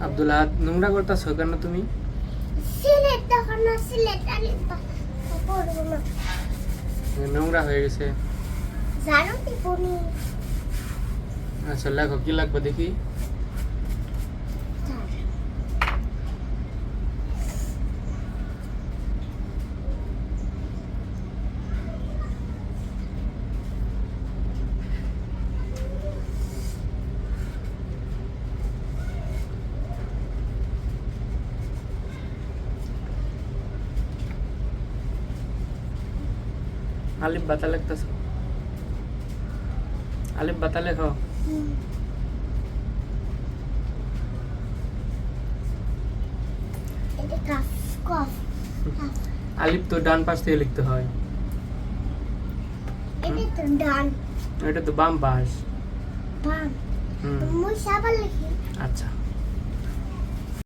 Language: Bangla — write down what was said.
আব্দুল্লাহ নোংরা করতেছো কেন তুমি? সিলেট তখন না সিলেট আনি পড়বো না নোংরা হয়ে গেছে। জানো কি বনি আচ্ছা লেখো, কি লাগবে দেখি। আলিফ বাতা লিখতেছো? আলিফ বাতা লেখো। এটা কাফ কফ আলিফ তো ডান পাশ থেকে লিখতে হয়। এটা তো ডান এটা তো বাম পাশ। বাম হুম মুই সাবান লিখি আচ্ছা।